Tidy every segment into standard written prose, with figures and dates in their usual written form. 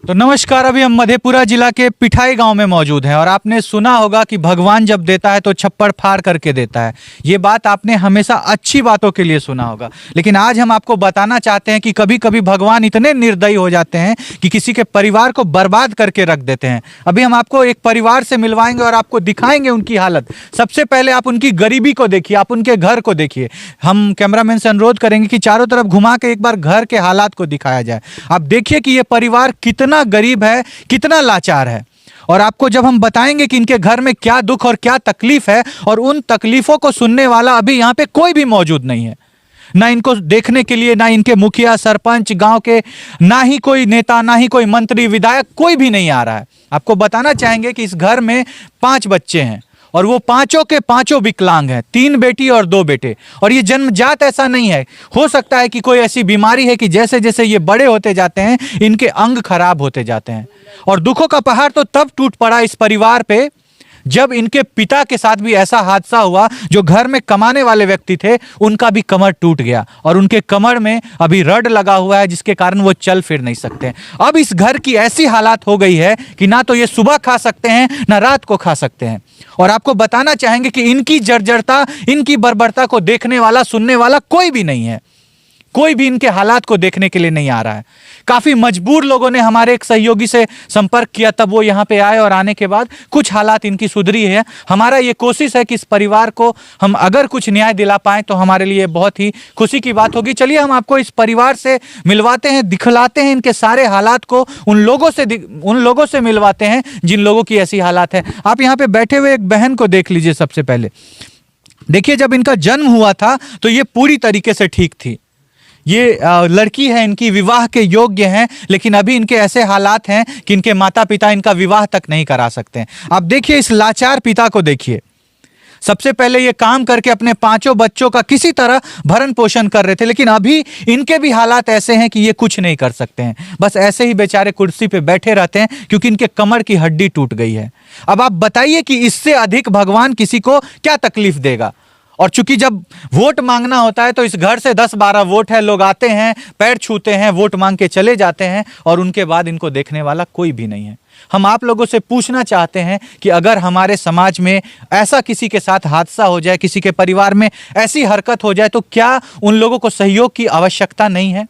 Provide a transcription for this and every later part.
तो नमस्कार, अभी हम मधेपुरा जिला के पिठाई गांव में मौजूद हैं और आपने सुना होगा कि भगवान जब देता है तो छप्पड़ फाड़ करके देता है। ये बात आपने हमेशा अच्छी बातों के लिए सुना होगा, लेकिन आज हम आपको बताना चाहते हैं कि कभी कभी भगवान इतने निर्दयी हो जाते हैं कि किसी के परिवार को बर्बाद करके रख देते हैं। अभी हम आपको एक परिवार से मिलवाएंगे और आपको दिखाएंगे उनकी हालत। सबसे पहले आप उनकी गरीबी को देखिए, आप उनके घर को देखिए। हम कैमरामैन से अनुरोध करेंगे कि चारों तरफ घुमा के एक बार घर के हालात को दिखाया जाए। आप देखिए कि ये परिवार कितना गरीब है, कितना लाचार है। और आपको जब हम बताएंगे कि इनके घर में क्या दुख और क्या तकलीफ है, और उन तकलीफों को सुनने वाला अभी यहाँ पे कोई भी मौजूद नहीं है, ना इनको देखने के लिए, ना इनके मुखिया सरपंच गांव के, ना ही कोई नेता, ना ही कोई मंत्री विधायक, कोई भी नहीं आ रहा है। आपको बताना चाहेंगे कि इस घर में 5 बच्चे हैं और वो पांचों के पांचों विकलांग हैं, 3 बेटी और 2 बेटे। और ये जन्मजात ऐसा नहीं है, हो सकता है कि कोई ऐसी बीमारी है कि जैसे जैसे ये बड़े होते जाते हैं इनके अंग खराब होते जाते हैं। और दुखों का पहाड़ तो तब टूट पड़ा इस परिवार पे जब इनके पिता के साथ भी ऐसा हादसा हुआ। जो घर में कमाने वाले व्यक्ति थे उनका भी कमर टूट गया और उनके कमर में अभी रड लगा हुआ है, जिसके कारण वो चल फिर नहीं सकते। अब इस घर की ऐसी हालात हो गई है कि ना तो ये सुबह खा सकते हैं ना रात को खा सकते हैं। और आपको बताना चाहेंगे कि इनकी जर्जरता, इनकी बर्बरता को देखने वाला, सुनने वाला कोई भी नहीं है। कोई भी इनके हालात को देखने के लिए नहीं आ रहा है। काफी मजबूर लोगों ने हमारे एक सहयोगी से संपर्क किया, तब वो यहाँ पे आए और आने के बाद कुछ हालात इनकी सुधरी है। हमारा ये कोशिश है कि इस परिवार को हम अगर कुछ न्याय दिला पाएं तो हमारे लिए बहुत ही खुशी की बात होगी। चलिए हम आपको इस परिवार से मिलवाते हैं, दिखलाते हैं इनके सारे हालात को, उन लोगों से मिलवाते हैं जिन लोगों की ऐसी हालात है। आप यहाँ पे बैठे हुए एक बहन को देख लीजिए। सबसे पहले देखिए, जब इनका जन्म हुआ था तो ये पूरी तरीके से ठीक थी। ये लड़की है, इनकी विवाह के योग्य हैं, लेकिन अभी इनके ऐसे हालात हैं कि इनके माता पिता इनका विवाह तक नहीं करा सकते हैं। आप देखिए इस लाचार पिता को देखिए। सबसे पहले ये काम करके अपने 5 बच्चों का किसी तरह भरण पोषण कर रहे थे, लेकिन अभी इनके भी हालात ऐसे हैं कि ये कुछ नहीं कर सकते हैं। बस ऐसे ही बेचारे कुर्सी पे बैठे रहते हैं क्योंकि इनके कमर की हड्डी टूट गई है। अब आप बताइए कि इससे अधिक भगवान किसी को क्या तकलीफ देगा। और चूंकि जब वोट मांगना होता है तो इस घर से 10-12 वोट है, लोग आते हैं, पैर छूते हैं, वोट मांग के चले जाते हैं और उनके बाद इनको देखने वाला कोई भी नहीं है। हम आप लोगों से पूछना चाहते हैं कि अगर हमारे समाज में ऐसा किसी के साथ हादसा हो जाए, किसी के परिवार में ऐसी हरकत हो जाए, तो क्या उन लोगों को सहयोग की आवश्यकता नहीं है?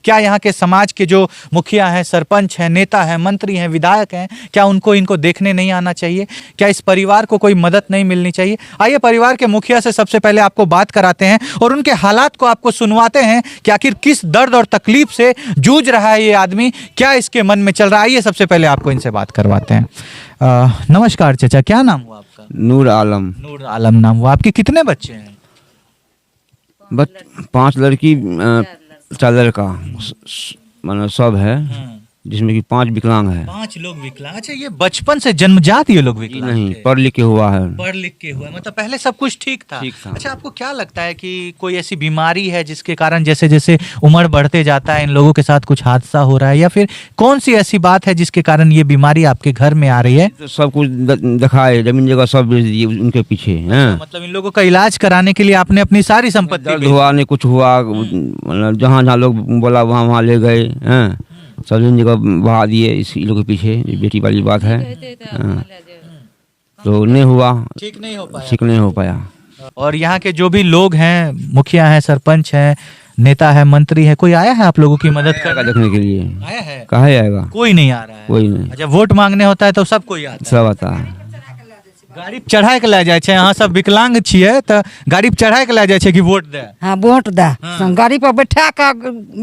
क्या यहाँ के समाज के जो मुखिया हैं, सरपंच हैं, नेता हैं, मंत्री हैं, विधायक हैं, क्या इनको देखने नहीं आना चाहिए? क्या इस परिवार को कोई मदद नहीं मिलनी चाहिए? आइए परिवार के मुखिया से सबसे पहले आपको बात कराते हैं और उनके हालात को आपको सुनवाते हैं कि आखिर किस दर्द और तकलीफ से जूझ रहा है ये आदमी, क्या इसके मन में चल रहा है। आइए सबसे पहले आपको इनसे बात करवाते हैं। नमस्कार चाचा, क्या नाम हुआ आपका? नूर आलम। नूर आलम नाम हुआ। आपके कितने बच्चे हैं? 5 लड़की 4 लड़का, मतलब सब है, जिसमें कि 5 विकलांग है। 5 लोग विकलांग। अच्छा, ये बचपन से जन्मजात ये लोग विकलांग नहीं, थे? पढ़ लिख के हुआ है। पढ़ लिख के हुआ, मतलब पहले सब कुछ ठीक था। अच्छा, आपको क्या लगता है कि कोई ऐसी बीमारी है जिसके कारण जैसे जैसे उम्र बढ़ते जाता है इन लोगों के साथ कुछ हादसा हो रहा है, या फिर कौन सी ऐसी बात है जिसके कारण ये बीमारी आपके घर में आ रही है? तो सब कुछ दिखाए, जमीन जगह सब बेच दिए उनके पीछे हैं। मतलब इन लोगों का इलाज कराने के लिए आपने अपनी सारी संपत्ति हुआ नहीं, कुछ हुआ, मतलब जहाँ जहाँ लोग बोला वहाँ ले गए हैं, सब जगह बहा दिए इसी लोग के पीछे। बेटी वाली बात है, तो नहीं हुआ, ठीक नहीं हो पाया। और यहाँ के जो भी लोग हैं, मुखिया हैं, सरपंच हैं, नेता है, मंत्री है, कोई आया है आप लोगों की मदद कर देखने के लिए? आया है? कहाँ आएगा? कोई नहीं आ रहा है। कोई नहीं। जब वोट मांगने होता है तो सब कोई आता है। सब आता है। गाड़ी चढ़ाए के ला जाए छे। अहाँ सब विकलांग छिए तो गाड़ी चढ़ाए के ला जाए छे कि वोट दे? हाँ, वोट दे। गाड़ी पर बैठा के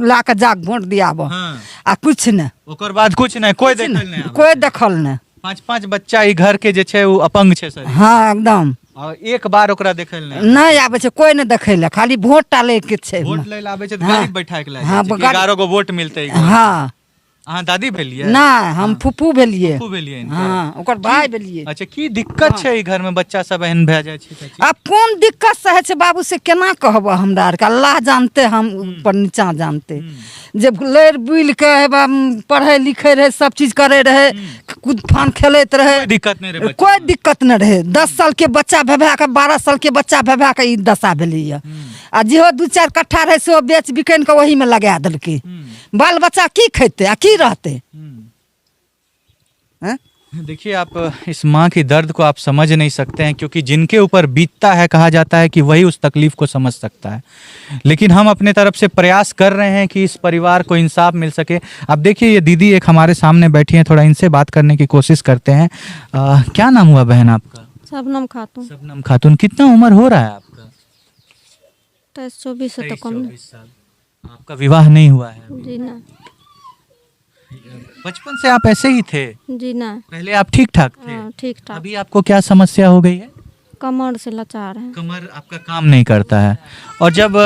ला के जाके वोट दियाबो। आ कुछ न, ओकर बाद कुछ नहीं, कोई देखल नहीं, कोई देखल न। 5-5 बच्चा ई घर के जे छे वो अपंग छे सर। हाँ, एकदम। और एक बार ओकरा देखल नहीं नहीं आबे छे, कोई नहीं देखे ले, खाली वोट टाले के छे। वोट ले आबे छे तो गाड़ी बैठाए के ला हाँ, जाए छे। 11 गो वोट मिलते। हाँ। अहाँ दादी भेलिए? ना, हम फुफू भेलिए। फुफू भेलिए? हाँ, ओकर भाई भेलिए। अच्छा, की दिक्कत छे ई घर में बच्चा सब एहन भे जाय छे? अब कौन दिक्कत से है छे बाबू, से केना कहबो हमरा आर के? अल्लाह जानते, हम ऊपर नीचा जानते। जब लड़ बुल के पढ़े लिखे रहे, सब चीज करे रहे, कूद फान खेलत रहे, कोई दिक्कत नहीं रहे। कोई दिक्कत नहीं रहे। 10 साल के बच्चा भेभा के, 12 साल के बच्चा भेभा के ई दशा भेलिए। आ जेहो 2-4 कट्ठा रहे से बेच बिकन के वही में लगा देलकै। बाल बच्चा की खेते आ की रहते? हैं? देखिए, आप इस माँ की दर्द को आप समझ नहीं सकते हैं, क्योंकि जिनके ऊपर बीतता है कहा जाता है कि वही उस तकलीफ को समझ सकता है। लेकिन हम अपने तरफ से प्रयास कर रहे हैं कि इस परिवार को इंसाफ मिल सके। अब देखिए, ये दीदी एक हमारे सामने बैठी हैं, थोड़ा इनसे बात करने की कोशिश करते हैं। क्या नाम हुआ बहन आपका? शबनम खातून। शबनम खातून। कितना उम्र हो रहा है आपका? 23-24 से तो कम 23-24 साल। आपका विवाह नहीं हुआ है अभी? जी ना। बचपन से आप ऐसे ही थे? जी ना। पहले आप ठीक ठाक थे? हाँ, ठीक ठाक। अभी आपको क्या समस्या हो गई है? कमर से लाचार है। कमर आपका काम नहीं करता है। और जब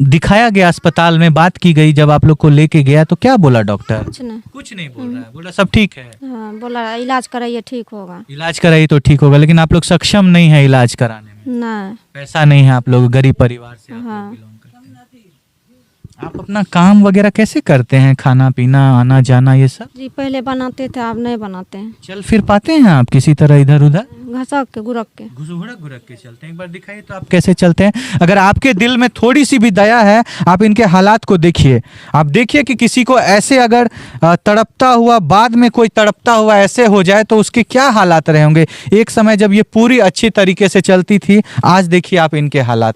दिखाया गया अस्पताल में, बात की गई, जब आप लोग को लेके गया तो क्या बोला डॉक्टर? कुछ नहीं। कुछ नहीं बोल रहा है, बोला सब ठीक है। हाँ, बोला इलाज कराइए ठीक होगा। इलाज कराइए तो ठीक होगा, लेकिन आप लोग सक्षम नहीं है इलाज कराने में। ना। पैसा नहीं है, आप लोग गरीब परिवार से आप लोग हाँ। बिलोंग करते हैं। आप अपना काम वगैरह कैसे करते हैं? खाना पीना, आना जाना, ये सब जी पहले बनाते थे, अब नहीं बनाते हैं। चल फिर पाते हैं आप किसी तरह इधर उधर? घसक के गुरक के। घुसुड़क गुरक के चलते हैं। एक बार दिखाइए तो आप कैसे चलते हैं। अगर आपके दिल में थोड़ी सी भी दया है, आप इनके हालात को देखिए। आप देखिए कि किसी को ऐसे अगर तड़पता हुआ, बाद में कोई तड़पता हुआ ऐसे हो जाए तो उसके क्या हालात रहे होंगे। एक समय जब ये पूरी अच्छी तरीके से चलती थी, आज देखिए आप इनके हालात,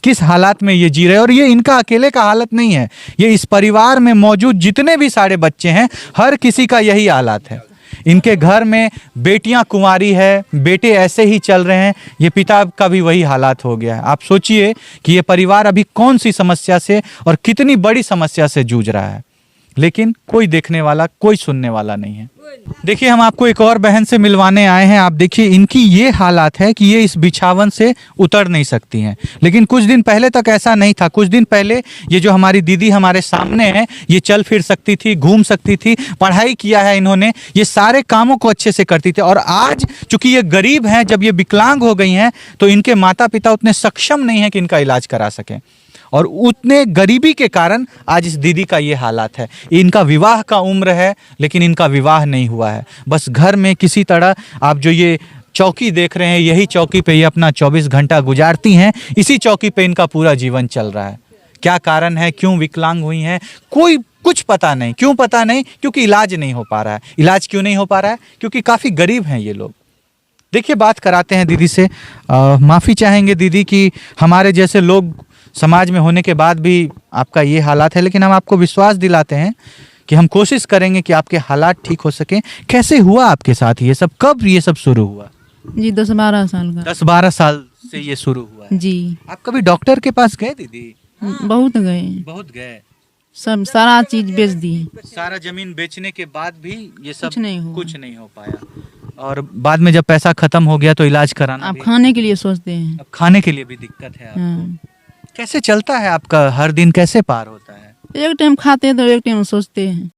किस हालात में ये जी रहे हैं। और ये इनका अकेले का हालत नहीं है, ये इस परिवार में मौजूद जितने भी सारे बच्चे हैं, हर किसी का यही हालात है। इनके घर में बेटियां कुंवारी है, बेटे ऐसे ही चल रहे हैं, ये पिता का भी वही हालात हो गया है। आप सोचिए कि ये परिवार अभी कौन सी समस्या से और कितनी बड़ी समस्या से जूझ रहा है, लेकिन कोई देखने वाला, कोई सुनने वाला नहीं है। देखिए, हम आपको एक और बहन से मिलवाने आए हैं। आप देखिए, इनकी ये हालात है कि ये इस बिछावन से उतर नहीं सकती हैं। लेकिन कुछ दिन पहले तक ऐसा नहीं था। कुछ दिन पहले ये जो हमारी दीदी हमारे सामने है, ये चल फिर सकती थी, घूम सकती थी, पढ़ाई किया है इन्होंने, ये सारे कामों को अच्छे से करती थी। और आज चूंकि ये गरीब हैं, जब ये विकलांग हो गई हैं, तो इनके माता पिता उतने सक्षम नहीं है कि इनका इलाज करा सकें। और उतने गरीबी के कारण आज इस दीदी का ये हालात है। इनका विवाह का उम्र है, लेकिन इनका विवाह नहीं हुआ है। बस घर में किसी तरह, आप जो ये चौकी देख रहे हैं, यही चौकी पे ये अपना 24 घंटा गुजारती हैं। इसी चौकी पे इनका पूरा जीवन चल रहा है। क्या कारण है, क्यों विकलांग हुई हैं, कोई कुछ पता नहीं। क्यों पता नहीं? क्योंकि इलाज नहीं हो पा रहा है। इलाज क्यों नहीं हो पा रहा है? क्योंकि काफ़ी गरीब हैं ये लोग। देखिए, बात कराते हैं दीदी से। माफ़ी चाहेंगे दीदी कि हमारे जैसे लोग समाज में होने के बाद भी आपका ये हालात है, लेकिन हम आपको विश्वास दिलाते हैं कि हम कोशिश करेंगे कि आपके हालात ठीक हो सके। कैसे हुआ आपके साथ ये सब? कब ये सब शुरू हुआ? जी 10-12 साल का। 10-12 साल से ये शुरू हुआ है। जी आप कभी डॉक्टर के पास गए दीदी? बहुत गए, बहुत गए। सब सारा चीज बेच दी। सारा जमीन बेचने के बाद भी ये सब कुछ नहीं हुआ। कुछ नहीं हो पाया। और बाद में जब पैसा खत्म हो गया तो इलाज कराना आप भी, खाने के लिए सोचते हैं। अब खाने के लिए भी दिक्कत है आपको। हाँ। कैसे चलता है आपका हर दिन, कैसे पार होता है? एक टाइम खाते हैं तो एक टाइम सोचते हैं।